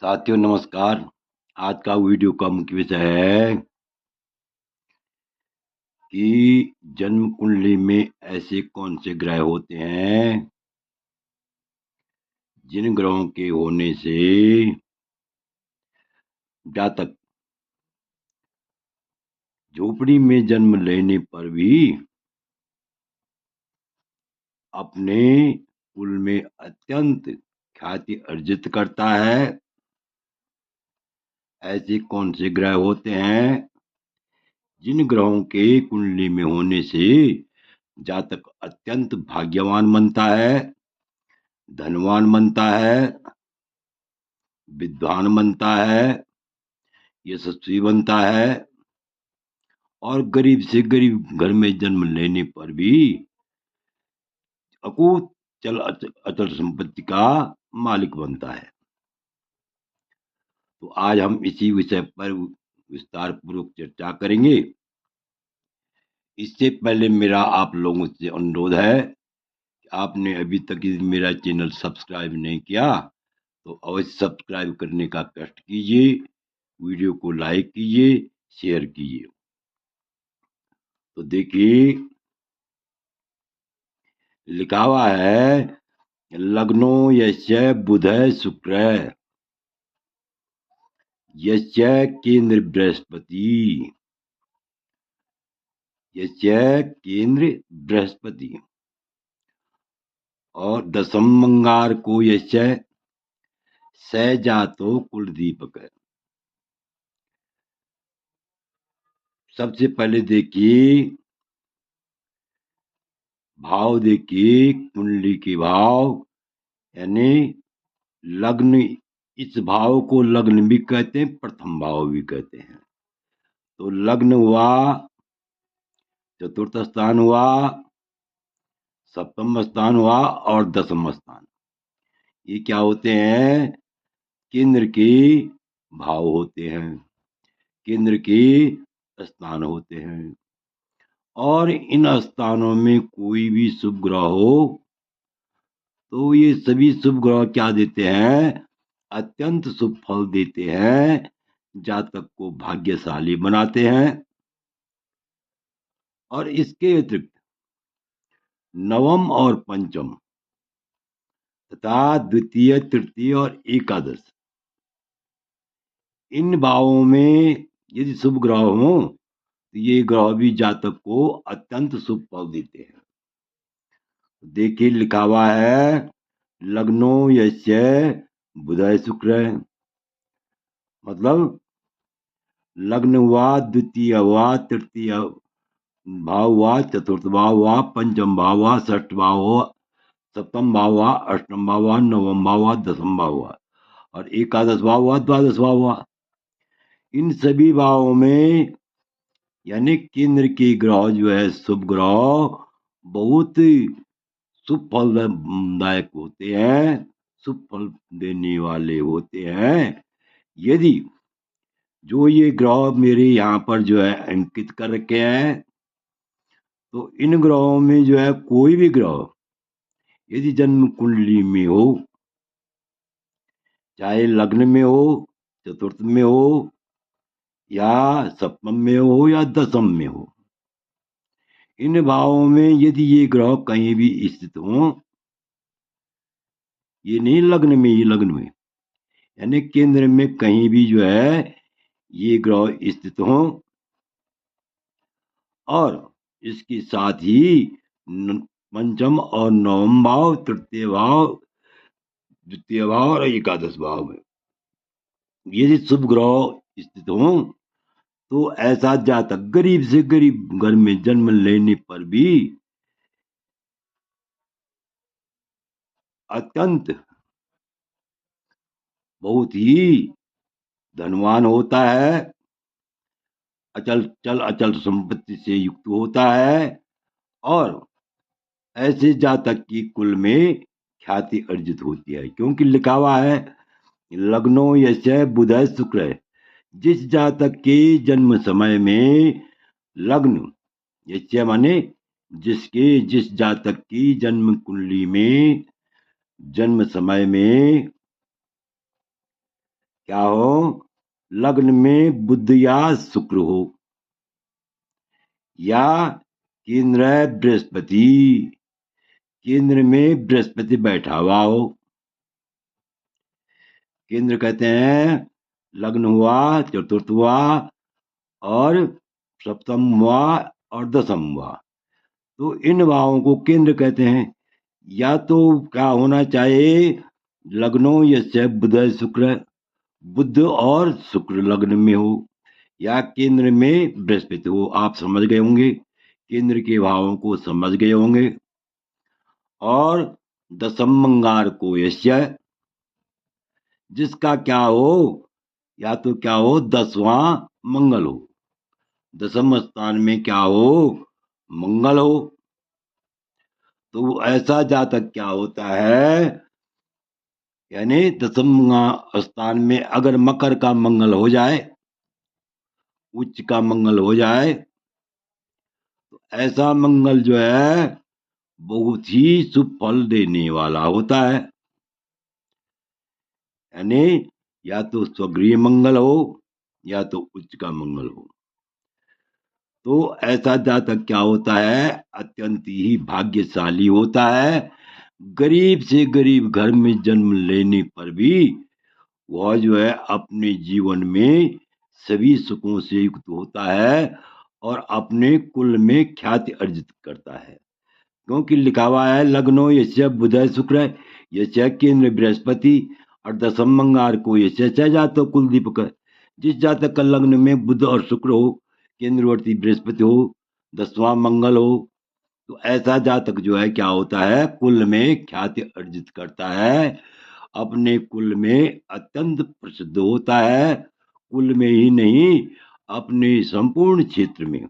साथियों नमस्कार। आज का वीडियो का मुख्य विषय है कि जन्म कुंडली में ऐसे कौन से ग्रह होते हैं जिन ग्रहों के होने से जातक झोपड़ी में जन्म लेने पर भी अपने कुल में अत्यंत ख्याति अर्जित करता है। ऐसे कौन से ग्रह होते हैं जिन ग्रहों के कुंडली में होने से जातक अत्यंत भाग्यवान बनता है, धनवान बनता है, विद्वान बनता है, यशस्वी बनता है और गरीब से गरीब घर में जन्म लेने पर भी अकूत अचल संपत्ति का मालिक बनता है। तो आज हम इसी विषय पर विस्तार पूर्वक चर्चा करेंगे। इससे पहले मेरा आप लोगों से अनुरोध है कि आपने अभी तक मेरा चैनल सब्सक्राइब नहीं किया तो अवश्य सब्सक्राइब करने का कष्ट कीजिए, वीडियो को लाइक कीजिए, शेयर कीजिए। तो देखिए लिखा हुआ है लग्नो यस्य बुध शुक्र यस्य केंद्र बृहस्पति, यस्य केंद्र बृहस्पति और दशम मंगार को यस्य सहजातो कुल दीपक है। सबसे पहले देखिए भाव, देखिए कुंडली के भाव यानी लग्न, इस भाव को लग्न भी कहते हैं, प्रथम भाव भी कहते हैं। तो लग्न हुआ, चतुर्थ स्थान हुआ, सप्तम स्थान हुआ और दसम स्थान, ये क्या होते हैं? केंद्र के भाव होते हैं, केंद्र के स्थान होते हैं। और इन स्थानों में कोई भी शुभ ग्रह हो तो ये सभी शुभ ग्रह क्या देते हैं? अत्यंत शुभ फल देते हैं, जातक को भाग्यशाली बनाते हैं। और इसके अतिरिक्त नवम और पंचम तथा द्वितीय, तृतीय और एकादश, इन भावों में यदि शुभ ग्रह हो तो ये ग्रह भी जातक को अत्यंत शुभ फल देते हैं। देखिए लिखा हुआ है लग्नो यस्य बुध शुक्र, मतलब लग्न हुआ, द्वितीय हुआ, तृतीय भाव हुआ, चतुर्थ भाव हुआ, पंचम भाव हुआ, षष्ठ भाव हुआ, सप्तम भाव हुआ, अष्टम भाव हुआ, नवम भाव हुआ, दसम भाव हुआ और एकादश भाव हुआ, द्वादश भाव हुआ। इन सभी भावों में यानी केंद्र के ग्रह जो है शुभ ग्रह बहुत शुभ फलदायक होते हैं, शुभ फल देने वाले होते हैं। यदि जो ये ग्रह मेरे यहाँ पर जो है अंकित कर रखे हैं तो इन ग्रहों में जो है कोई भी ग्रह यदि जन्म कुंडली में हो, चाहे लग्न में हो, चतुर्थ में हो या सप्तम में हो या दसम में हो, इन भावों में यदि ये ग्रह कहीं भी स्थित हो, ये नहीं लग्न में, ये लग्न में यानी केंद्र में कहीं भी जो है ये ग्रह स्थित हो और इसके साथ ही पंचम और नवम भाव, तृतीय भाव, द्वितीय भाव और एकादश भाव में यदि शुभ ग्रह स्थित हो तो ऐसा जातक गरीब से गरीब घर में जन्म लेने पर भी अत्यंत बहुत ही धनवान होता है, अचल संपत्ति से युक्त होता है और ऐसे जातक की कुल में ख्याति अर्जित होती है। क्योंकि लिखा हुआ है लग्नो यस्य बुध शुक्र, जिस जातक के जन्म समय में लग्न यस्य माने जिस जातक की जन्म कुंडली में जन्म समय में क्या हो, लग्न में बुध या शुक्र हो, या केंद्र है बृहस्पति, केंद्र में बृहस्पति बैठा हुआ हो। केंद्र कहते हैं लग्न हुआ, चतुर्थ हुआ, और सप्तम हुआ, और दसम हुआ, तो इन भावों को केंद्र कहते हैं। या तो क्या होना चाहिए, लग्नो यस्य बुध शुक्र, बुध और शुक्र लग्न में हो, या केंद्र में बृहस्पति हो। आप समझ गए होंगे, केंद्र के भावों को समझ गए होंगे। और दसम मंगार को यश्य, जिसका क्या हो, या तो क्या हो 10वां मंगल हो, दसम स्थान में क्या हो, मंगल हो। तो ऐसा जातक क्या होता है, यानी दसम स्थान में अगर मकर का मंगल हो जाए, उच्च का मंगल हो जाए, तो ऐसा मंगल जो है बहुत ही शुभ फल देने वाला होता है। यानी या तो स्वगृह मंगल हो, या तो उच्च का मंगल हो। तो ऐसा जातक क्या होता है, अत्यंत ही भाग्यशाली होता है। गरीब से गरीब घर में जन्म लेने पर भी वह जो है अपने जीवन में सभी सुखों से युक्त होता है, और अपने कुल में ख्याति अर्जित करता है। क्योंकि लिखा हुआ है लग्नो यस्य बुध शुक्र यस्य केंद्र बृहस्पति, और दसम मंगार को यस्य जातक कुल दीपक। जिस जातक का लग्न में बुध और शुक्र हो, केंद्रवर्ती बृहस्पति हो, 10वां मंगल हो, तो ऐसा जातक जो है क्या होता है, कुल में ख्याति अर्जित करता है, अपने कुल में अत्यंत प्रसिद्ध होता है। कुल में ही नहीं, अपने संपूर्ण क्षेत्र में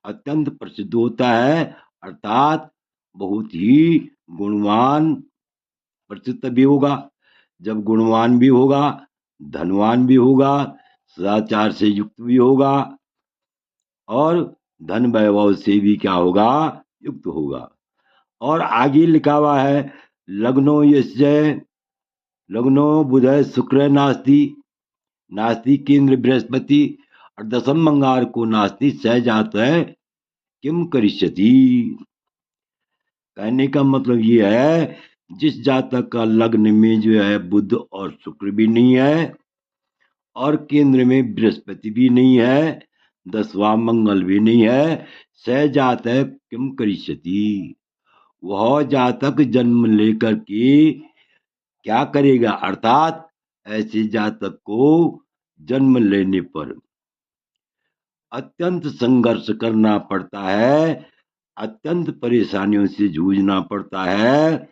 अत्यंत प्रसिद्ध होता है। अर्थात बहुत ही गुणवान प्रसिद्ध भी होगा। जब गुणवान भी होगा, धनवान भी होगा, सदाचार से युक्त भी होगा, और धन वैभव से भी क्या होगा, युक्त होगा। और आगे लिखा हुआ है लग्नो यस्य, लग्नो बुध शुक्र नास्ति, नास्ति केंद्र बृहस्पति, और दसम मंगार को नास्ति सहजात है किम करिष्यति। कहने का मतलब ये है, जिस जातक का लग्न में जो है बुध और शुक्र भी नहीं है, और केंद्र में बृहस्पति भी नहीं है, 10वां मंगल भी नहीं है, सहजात है किम करिष्यति, वह जातक जन्म लेकर के क्या करेगा। अर्थात ऐसे जातक को जन्म लेने पर अत्यंत संघर्ष करना पड़ता है, अत्यंत परेशानियों से जूझना पड़ता है,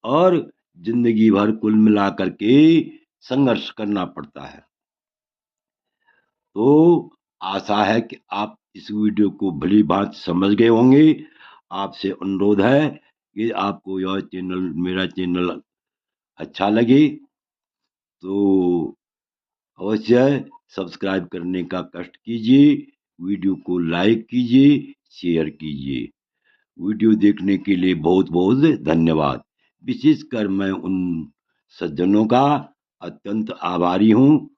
और जिंदगी भर कुल मिलाकर के संघर्ष करना पड़ता है। तो आशा है कि आप इस वीडियो को भली भांति समझ गए होंगे। आपसे अनुरोध है कि आपको यह चैनल, मेरा चैनल अच्छा लगे तो अवश्य सब्सक्राइब करने का कष्ट कीजिए, वीडियो को लाइक कीजिए, शेयर कीजिए। वीडियो देखने के लिए बहुत बहुत धन्यवाद। विशेषकर मैं उन सज्जनों का अत्यंत आभारी हूँ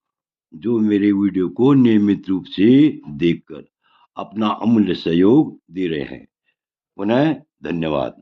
जो मेरे वीडियो को नियमित रूप से देखकर अपना अमूल्य सहयोग दे रहे हैं। पुनः धन्यवाद।